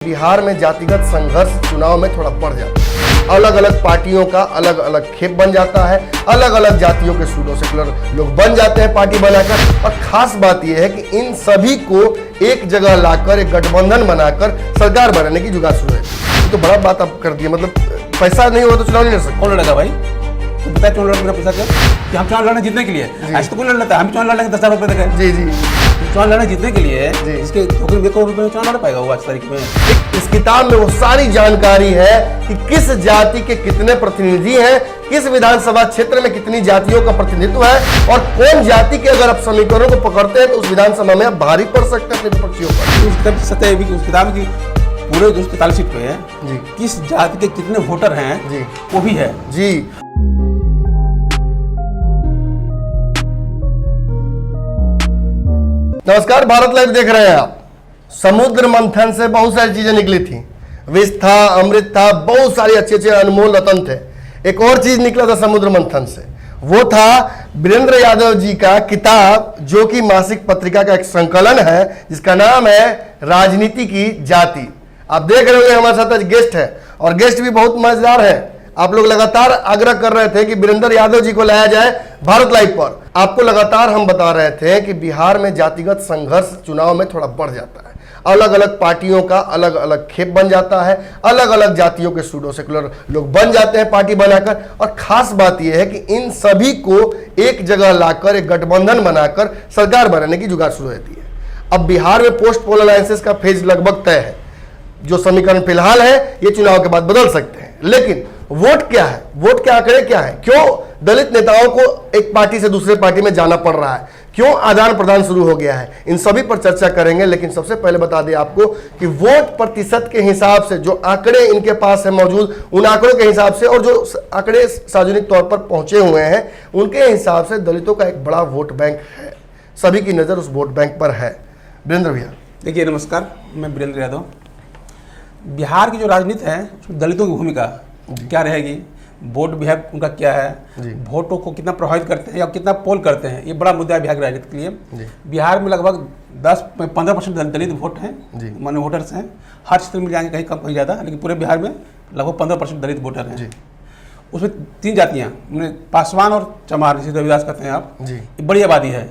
बिहार में जातिगत संघर्ष चुनाव में थोड़ा बढ़ जाता है। अलग अलग पार्टियों का अलग अलग खेप बन जाता है, अलग अलग जातियों के सूडो सेकुलर लोग बन जाते हैं पार्टी बनाकर। और खास बात यह है कि इन सभी को एक जगह लाकर एक गठबंधन बनाकर सरकार बनाने की जुगाड़ शुरू है। तो बड़ा बात आप कर दिया, मतलब पैसा नहीं हो तो चुनाव नहीं लड़ सकते। कौन लड़ेगा भाई? तो पता है क्यों लड़ पैसा क्या कि हम चुनाव लड़ने जीतने के लिए। ऐसे तो कोई लड़ लेता है, हम चुनाव लड़ने 10,000 रुपए देंगे। जी जी, चुनाव लड़ने जीतने के लिए इसके 2 करोड़ रुपए में चुनाव लड़ पाएगा वो आज तारीख में। इस किताब में वो सारी जानकारी है कि किस जाति के कितने प्रतिनिधि हैं, किस विधानसभा क्षेत्र में कितनी जातियों का प्रतिनिधित्व है, और कौन जाति के अगर आप समीकरणों को पकड़ते हैं तो उस विधानसभा में आप भारी पड़ सकते हैं अपने विपक्षियों पर। उस किताब सत्य है कि उस किताब की पूरे जो 43 सीट पे है किस जाति के कितने वोटर हैं वो भी है जी। नमस्कार, भारत लाइव देख रहे हैं आप। समुद्र मंथन से बहुत सारी चीजें निकली थी, विष था, अमृत था, बहुत सारे अच्छे अच्छे अनमोल रतन थे। एक और चीज निकला था समुद्र मंथन से, वो था वीरेंद्र यादव जी का किताब, जो कि मासिक पत्रिका का एक संकलन है जिसका नाम है राजनीति की जाति। आप देख रहे होंगे हमारे साथ आज गेस्ट है, और गेस्ट भी बहुत मजेदार है। आप लोग लगातार आग्रह कर रहे थे कि वीरेंद्र यादव जी को लाया जाए भारत लाइव पर। आपको लगातार हम बता रहे थे कि बिहार में जातिगत संघर्ष चुनाव में थोड़ा बढ़ जाता है। अलग अलग पार्टियों का अलग अलग खेप बन जाता है, अलग अलग जातियों के सूडो सेकुलर लोग बन जाते हैं पार्टी बनाकर। और खास बात यह है कि इन सभी को एक जगह लाकर एक गठबंधन बनाकर सरकार बनाने की जुगाड़ शुरू रहती है। अब बिहार में पोस्ट पोल अलायंसेस का फेज लगभग तय है। जो समीकरण फिलहाल है ये चुनाव के बाद बदल सकते हैं, लेकिन वोट क्या है, वोट के आंकड़े क्या है, क्यों दलित नेताओं को एक पार्टी से दूसरे पार्टी में जाना पड़ रहा है, क्यों आदान प्रदान शुरू हो गया है, इन सभी पर चर्चा करेंगे। लेकिन सबसे पहले बता दें आपको कि वोट प्रतिशत के हिसाब से जो आंकड़े इनके पास है मौजूद, उन आंकड़ों के हिसाब से और जो आंकड़े सार्वजनिक तौर पर पहुंचे हुए हैं उनके हिसाब से दलितों का एक बड़ा वोट बैंक है। सभी की नजर उस वोट बैंक पर है। वीरेंद्र भैया देखिए, नमस्कार, मैं वीरेंद्र यादव। बिहार की जो राजनीति है उसमें दलितों की भूमिका क्या रहेगी, वोट विभाग उनका क्या है, वोटों को कितना प्रभावित करते हैं या कितना पोल करते हैं, ये बड़ा मुद्दा है बिहार की राजनीति के लिए। बिहार में लगभग 10-15% दलित वोट हैं, माने वोटर्स हैं। हर क्षेत्र में जाएंगे, कहीं कम कहीं ज़्यादा, लेकिन पूरे बिहार में लगभग 15% दलित वोटर हैं। उसमें 3 जातियाँ, पासवान और चमार, जिसे रविदास कहते हैं आप, ये बड़ी आबादी है।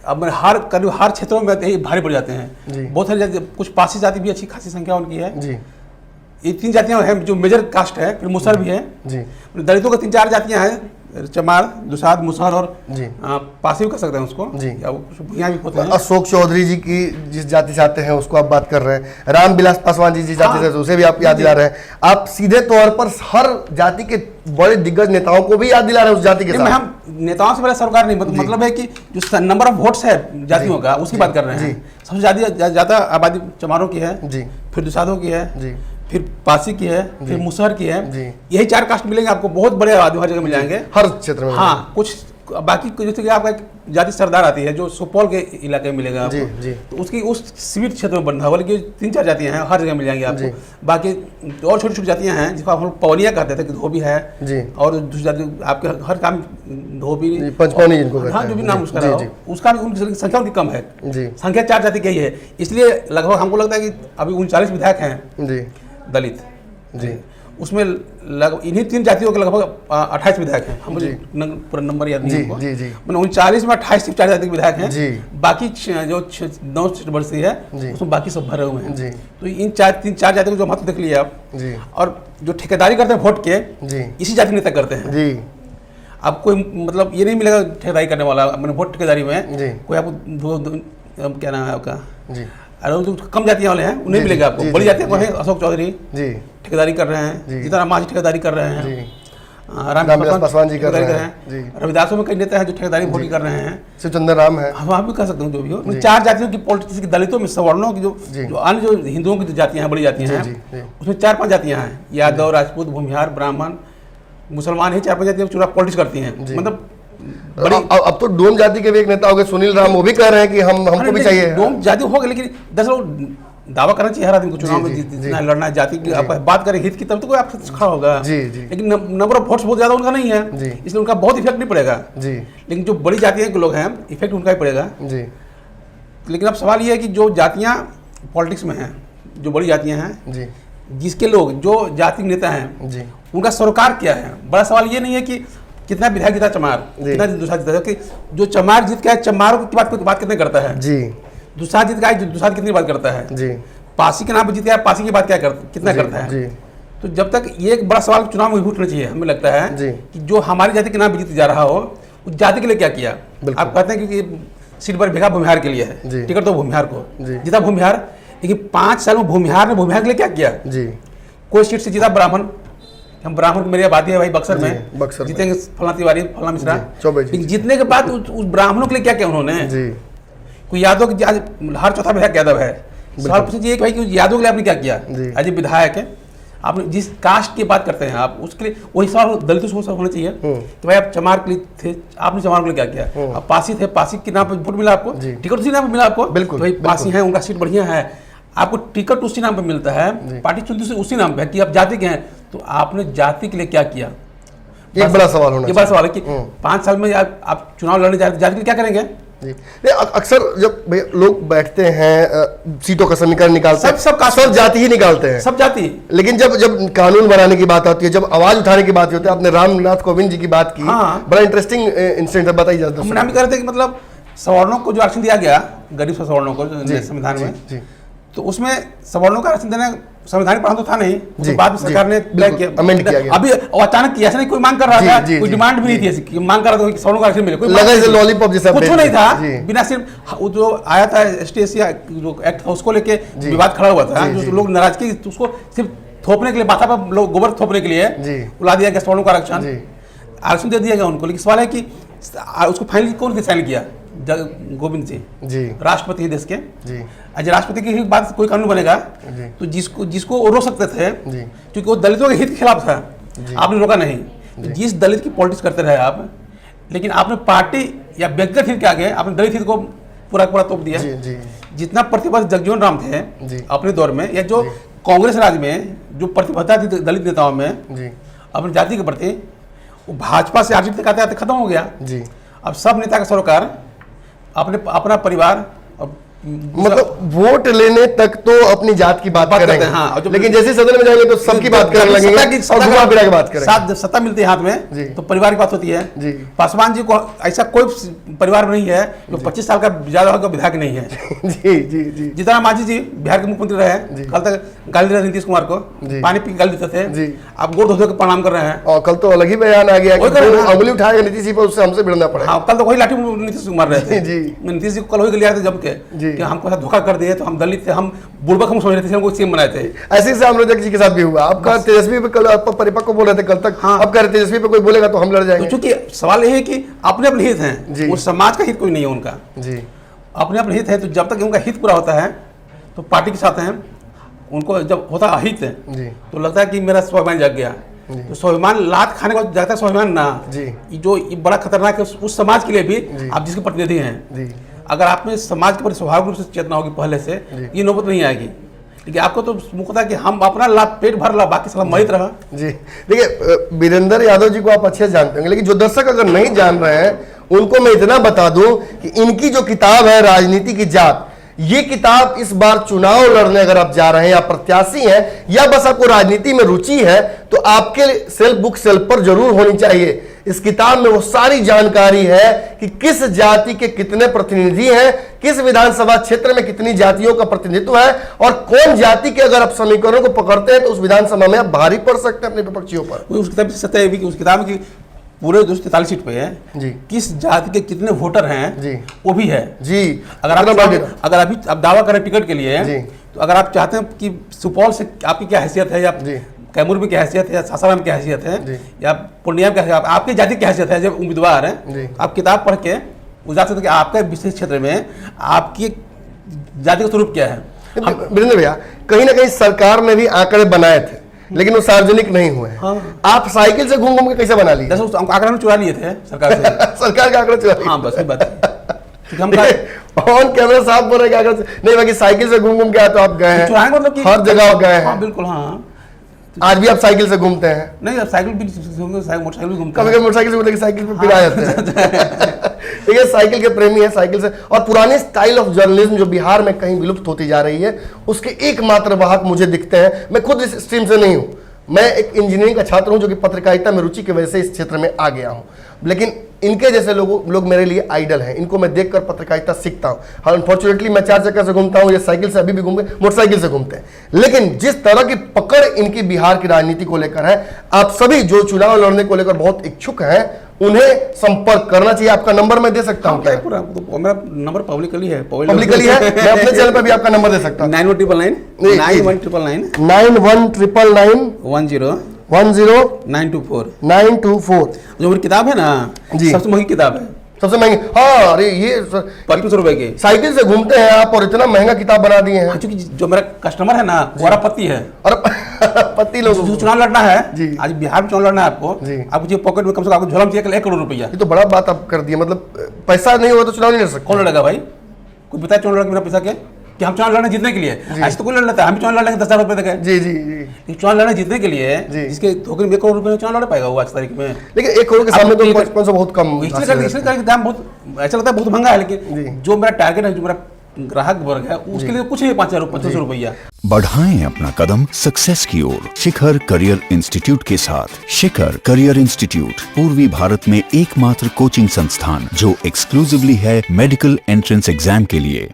अब करीब हर क्षेत्रों में यही भारी पड़ जाते हैं। बहुत सारी जाति, कुछ पासी जाति भी अच्छी खासी संख्या उनकी है। ये 3 जातियां हैं जो मेजर कास्ट है, फिर मुसहर भी है। दलितों को 3-4 जातियां हैं, चमार, दुसाध, मुसहर और पासी भी कर सकते हैं उसको, या वो कुछ भूया भी होते हैं। अशोक चौधरी जी की जिस जाति से आते हैं उसको आप बात कर रहे हैं, रामविलास पासवान जी जिस जाति से उसे भी आप याद दिला रहे हैं। आप सीधे तौर पर हर जाति के बड़े दिग्गज नेताओं को भी याद दिला रहे हैं उस जाति के साथ। हम नेताओं से पहले सरकार नहीं, मतलब है कि जो नंबर ऑफ वोट्स है जातियों का उसकी बात कर रहे हैं। सबसे ज्यादा आबादी चमारों की है, फिर दुसाधों की है, फिर पासी की है, फिर मुसहर की है। यही 4 कास्ट मिलेंगे आपको, बहुत बड़े आबादी हर जगह मिल जाएंगे, हर क्षेत्र में। हाँ, कुछ बाकी जैसे कि आपका एक जाति सरदार आती है जो सुपौल के इलाके में मिलेगा आपको, तो उसकी उस सीमित क्षेत्र में बनता है। बल्कि 3-4 जातियां हैं, हर जगह मिल जाएंगी आपको। बाकी और छोटी छोटी जातियां हैं जिसको हम लोग पवनिया कहते थे, कि धोबी है, और दूसरी जाति आपके हर काम धोबी, पंचपौनी जिनको कहते हैं, हाँ, जो भी नाम उसका रहा हो, उसका भी उनकी संख्या उनकी कम है। संख्या 4 जाति की ही है। इसलिए लगभग हमको लगता है कि अभी 39 विधायक हैं दलित, उसमें लगभग इन्हीं 3 जातियों के लगभग 28 विधायक हैं। हम पूरा नंबर याद नहीं है, मैंने 39 में 28 सिर्फ 4 जाति के विधायक हैं। बाकी जो 9 वर्षीय है उसमें बाकी सब भरे हुए हैं। तो इन 3-4 जातियों को जो महत्व देख लिया आप, और जो ठेकेदारी करते हैं वोट के, इसी जाति नेता करते हैं। अब कोई मतलब ये नहीं मिलेगा ठेकेदारी करने वाला, मैंने वोट ठेकेदारी में कोई आपको क्या नाम है आपका, अरे जो कम जातियां वाले हैं उन्हें मिलेगा आपको। बड़ी जातियां को है, अशोक चौधरी ठेकेदारी कर रहे हैं, जीतन मांझी ठेकेदारी कर रहे हैं, रामविलास पासवान जी कर रहे हैं, रविदासों में कई नेता हैं जो ठेकेदारी वोटिंग कर रहे हैं, शिवचंद्र राम है, हम आप भी कह सकते हैं जो भी हो। 4 जातियों की पॉलिटिक्स की, दलितों में, सवर्णों की, जो अन्य जो हिंदुओं की जातियां हैं, बड़ी जातियां हैं, उसमें 4-5 जातियां हैं, यादव, राजपूत, भूमिहार, ब्राह्मण, मुसलमान, ही 4-5 जातियां चुनाव पॉलिटिक्स करती हैं। मतलब अब तो डोम जाति के भी एक नेता हो गए सुनील राम, वो भी कह रहे हैं कि हमको भी चाहिए। डोम जाति हो गए, लेकिन 10 लोग दावा करना चाहिए हर आदमी को चुनाव में जीतना, लड़ना है। जाति की आप बात करें हित की, तब तो कोई आपसे खड़ा होगा। लेकिन नंबर ऑफ वोट्स बहुत ज्यादा उनका नहीं है, इसलिए उनका बहुत इफेक्ट नहीं पड़ेगा। लेकिन जो बड़ी जातियां के लोग हैं, इफेक्ट उनका ही पड़ेगा। लेकिन अब सवाल ये है कि जो जातियां पॉलिटिक्स में हैं, जो बड़ी जातियां हैं जी जिसके लोग जो जाति नेता हैं जी उनका सरोकार क्या है। बड़ा सवाल ये नहीं है कि कितना विधायक जीता चमार, कितना दूसरा जीता, कि जो चमार जीत गया है चमार की बात कितने करता है, जी दूसरा जीत गया है दूसरा कितनी बात करता है, जी पासी के नाम पर जीत गया पासी की बात कितना करता है। जी तो जब तक ये एक बड़ा सवाल चुनाव में उठना चाहिए, हमें लगता है जी। कि जो हमारी जाति के नाम पे जीत जा रहा हो उस जाति के लिए क्या किया। बिल्कुल। आप कहते हैं कि सीट पर भेगा भूमिहार के लिए जी। है, टिकट तो भूमिहार को जी। जीता भूमिहार, लेकिन 5 साल में भूमिहार ने भूमिहार के लिए क्या किया। जी कोई सीट से जीता ब्राह्मण, हम ब्राह्मण की मेरी आबादी है भाई बक्सर में, बक्सर में। जीतेंगे फला तिवारी फला मिश्रा, चौबे जी। लेकिन जीतने के बाद उस ब्राह्मणों के लिए क्या किया उन्होंने। जी कोई यादव की हर चौथा विधायक यादव है, सवाल पूछना चाहिए कि भाई कि यादव के लिए आपने क्या किया। जी। आज विधायक है, आपने जिस कास्ट की बात करते हैं आप उसके लिए वही सवाल दलितों से होना चाहिए कि भाई आप चमार के लिए थे, आपने चमार के लिए क्या किया। आप पासी थे, पासी के नाम पर वोट मिला आपको, जी। टिकट उसी नाम पर मिला आपको, बिल्कुल, तो भाई बिल्कुल। पासी है उनका सीट बढ़िया है, आपको टिकट उसी नाम पर मिलता है, पार्टी चुनती है उसी नाम पर कि आप जाति के हैं, तो आपने जाति के लिए क्या किया। एक बड़ा सवाल होना ये बड़ा सवाल है कि 5 साल में आप चुनाव लड़ने जा रहे जाति के लिए क्या करेंगे। जी नहीं, अक्सर जब भैया लोग बैठते हैं सीटों का समीकरण निकालते हैं, सब जाति ही निकालते हैं, सब जाति। लेकिन जब जब कानून बनाने की बात आती है, जब आवाज उठाने की बात होती है, आपने रामनाथ कोविंद जी की बात की, हाँ। बड़ा इंटरेस्टिंग इंसिडेंट है, बताइए जरा हम नाम कह रहे थे कि मतलब सवर्णों को जो आरक्षण दिया गया, गरीब सवर्णों को जी, संविधान में, जी तो उसमें सवर्णों का आरक्षण देना संवैधानिक प्रावधान तो था नहीं, जी, तो बाद में जी, सरकार ने बिल्कुल, किया, amend किया गया। अभी अचानक किया, ऐसा नहीं कोई मांग कर रहा जी, था, जी, कोई जी, डिमांड भी नहीं थी ऐसी कि मांग कर रहा था कि सवर्णों का आरक्षण मिले, कोई लगा मांग जैसे नहीं थी। लॉलीपॉप जैसा कुछ अपडेट नहीं था, जी। बिना सिर्फ वो जो आया था एसटी जो एक्ट था उसको लेके जी। विवाद खड़ा हुआ था, जी, जी। जो लोग नाराजगी उसको सिर्फ थोपने के लिए, माथा पर लोग गोबर थोपने के लिए जी। बुला दिया गया सवर्णों का आरक्षण, जी। आरक्षण दे दिया गया उनको। लेकिन सवाल है कि उसको फाइनली कौन साइन किया, गोविंद जी, जी राष्ट्रपति हैं देश के। जी आज राष्ट्रपति की बात कोई कानून बनेगा जी। तो जिसको वो रोक सकते थे, जी। क्योंकि वो दलितों के हित के खिलाफ था, जी। आपने रोका नहीं। जिस दलित की पॉलिटिक्स करते रहे आप, लेकिन आपने पार्टी या व्यक्तिगत हित के आगे आपने दलित हित को पूरा तोप दिया। जी जी जितना प्रतिबद्ध जगजीवन राम थे जी। अपने दौर में, या जो कांग्रेस राज में जो प्रतिबद्धता थी दलित नेताओं में जी अपनी जाति के प्रति, वो भाजपा से आरजेडी तक आते आते खत्म हो गया। जी अब सब नेता का सरोकार अपना परिवार और मतलब वोट लेने तक तो अपनी जात की बात करते करेंगे, हैं, हाँ, और जब- लेकिन जैसे सदन में जाएंगे तो सबकी बात करने लगेंगे और घुमा फिरा के बात करेंगे। साथ जब सत्ता मिलती है हाथ जी। में तो परिवार की बात होती है। जी। पासवान जी को ऐसा कोई परिवार नहीं है जो 25 साल का ज्यादा होगा विधायक नहीं है। जी जी जी जीतन मांझी जी बिहार के मुख्यमंत्री रहे, जी। कल तक गाली दे रहे थे नीतीश कुमार को, जी। पानी पी के गाली देते थे, जी। आप गोड़ धो धो के प्रणाम कर रहे हैं। और कल तो अलग ही बयान आ गया कि वही कर रहे हैं, जो हाँ। उंगली उठाएगा नीतीश जी पर उससे हमसे भिड़ना पड़ेगा। हाँ, कल तो वही लाठी नीतीश कुमार रहे थे। जी। नीतीश जी को कल वही लिया थे जब के जी। कि हमको ऐसा धोखा कर दिए, तो हम दलित थे, हम बुड़बक हम समझ रहे थे, हमको सीएम बनाए थे। ऐसे ही रामलोचक जी के साथ भी हुआ। आपका तेजस्वी पे कल आप परिपक्व बोल रहे थे कल तक, हाँ। अब कह रहे तेजस्वी पे कोई बोलेगा तो हम लड़ तो जाएंगे। चूंकि सवाल ये है कि अपने अपने हित हैं, जी। वो समाज का हित कोई नहीं है उनका, जी अपने अपने हित है। तो जब तक उनका हित पूरा होता है तो पार्टी के साथ हैं, उनको जब होता है अहित है जी तो लगता है कि मेरा स्वाभिमान जग गया। तो स्वाभिमान लात खाने का जाता है, स्वाभिमान ना जी। ये जो ये बड़ा खतरनाक है उस समाज के लिए भी। जी। आप जिसके प्रतिनिधि हैं, जी अगर आप में समाज के प्रति स्वाभाविक रूप से चेतना होगी पहले से, ये नौबत नहीं आएगी। लेकिन आपको तो मुख्यतः कि हम अपना लाभ पेट भर ला, बाकी साला मरित रहा। जी देखिए, वीरेंद्र यादव जी को आप अच्छे से जानते होंगे, लेकिन जो दर्शक अगर नहीं जान रहे हैं उनको मैं इतना बता दूं कि इनकी जो किताब है राजनीति की जात, ये किताब इस बार चुनाव लड़ने अगर आप जा रहे हैं या प्रत्याशी हैं या बस आपको राजनीति में रुचि है तो आपके सेल्फ बुक सेल्फ पर जरूर होनी चाहिए। इस किताब में वो सारी जानकारी है कि किस जाति के कितने प्रतिनिधि हैं, किस विधानसभा क्षेत्र में कितनी जातियों का प्रतिनिधित्व है और कौन जाति के अगर आप समीकरणों को पकड़ते हैं तो उस विधानसभा में आप भारी पड़ सकते हैं अपने विपक्षियों पर। उस किताब की सत्य है भी कि उस किताब की पूरे 243 सीट पे है जी। किस जाति के कितने वोटर हैं जी। वो भी है। जी अगर अभी आप दावा करें टिकट के लिए जी। तो अगर आप चाहते हैं कि सुपौल से आपकी क्या हैसियत है, या जी। कैमूर में क्या हैसियत है, या सासाराम में क्या हैसियत जी। है, या पूर्णिया में क्या हैसियत, आपकी जाति की हैसियत है जब उम्मीदवार जी। है, आप किताब पढ़ के वो जान सकते कि आपके विशेष क्षेत्र में आपकी जाति का स्वरूप क्या है। वीरेंद्र भैया, कहीं ना कहीं सरकार ने भी आंकड़े बनाए थे लेकिन वो सार्वजनिक नहीं हुए। हाँ। आप साइकिल से घूम घूम के कैसे बना लिए? जैसे उस आंकड़ा हम चुरा लिए थे सरकार से। सरकार के आंकड़े चुरा लिए? हाँ, बस ये बात है। क्योंकि हम ऑन कैमरा साफ बोल रहे आंकड़े नहीं, बाकी साइकिल से घूम घूम के आए तो आप गए हैं, चुराएंगे मतलब कि हर जगह गए हाँ, हैं। बिल्कुल हाँ। आज भी आप साइकिल से घूमते हैं? नहीं, अब साइकिल भी मोटरसाइकिल भी घूमते कभी हैं। कभी मोटरसाइकिल से घूमते हैं, साइकिल पे फिर आ जाते हैं। ठीक है, साइकिल के प्रेमी है, साइकिल से। और पुराने स्टाइल ऑफ जर्नलिज्म जो बिहार में कहीं विलुप्त होती जा रही है, उसके एकमात्र वाहक मुझे दिखते हैं। मैं खुद इस स्ट्रीम से नहीं हूं, मैं एक इंजीनियरिंग का छात्र हूं जो कि पत्रकारिता में रुचि की वजह से इस क्षेत्र में आ गया हूं, लेकिन इनके जैसे लोग मेरे लिए आइडल हैं। इनको मैं देखकर पत्रकारिता सीखता हूं। हाँ, अनफॉर्चुनेटली मैं 4 चक्कर से घूमता हूं, ये साइकिल से अभी भी घूमते, मोटरसाइकिल से घूमते हैं। लेकिन जिस तरह की पकड़ इनकी बिहार की राजनीति को लेकर है, आप सभी जो चुनाव लड़ने को लेकर बहुत इच्छुक हैं, उन्हें संपर्क करना चाहिए। आपका नंबर मैं दे सकता हूं क्या? मेरा नंबर पब्लिकली है, पब्लिकली है। मैं अपने चैनल पर भी आपका नंबर दे सकता हूं। 9199 9199 जो मेरी किताब है ना जी, सबसे महंगी किताब है, सबसे महंगी। हाँ, अरे ये 25 रुपए की। साइकिल से घूमते हैं आप और इतना महंगा किताब बना दिए हैं। क्योंकि जो मेरा कस्टमर है ना वो पति है, और पति लोग जो चुनाव लड़ना है जी, आज बिहार में चुनाव लड़ना है आपको, जी, आपको जो पॉकेट में कम से कम आपको झोला में चाहिए 1 करोड़ रुपया। ये तो बड़ा बात आप कर दिया। मतलब पैसा नहीं होगा तो चुनाव नहीं लड़ सकते। कौन लड़ेगा भाई? कोई बताए चुनाव लड़ेगा बिना पैसा के कि हम चुनाव लड़ने जीतने के लिए? ऐसे तो कोई लड़ लेता है, हम भी चुनाव लड़ने 10,000 रुपए देंगे। जी जी जी, चुनाव लड़ने जीतने के लिए जिसके धोखे में 1 करोड़ रुपए में चुनाव लड़ पाएगा वो आज तारीख में? लेकिन 1 करोड़ के सामने तो 5500 बहुत कम। इसलिए दाम बहुत ऐसा लगता है बहुत महंगा है, लेकिन जो मेरा टारगेट है, जो मेरा ग्राहक वर्ग है, उसके लिए कुछ नहीं, 5,000 रुपया। बढ़ाएं अपना कदम सक्सेस की ओर शिखर करियर इंस्टीट्यूट के साथ। शिखर करियर इंस्टीट्यूट पूर्वी भारत में एकमात्र कोचिंग संस्थान जो एक्सक्लूसिवली है मेडिकल एंट्रेंस एग्जाम के लिए।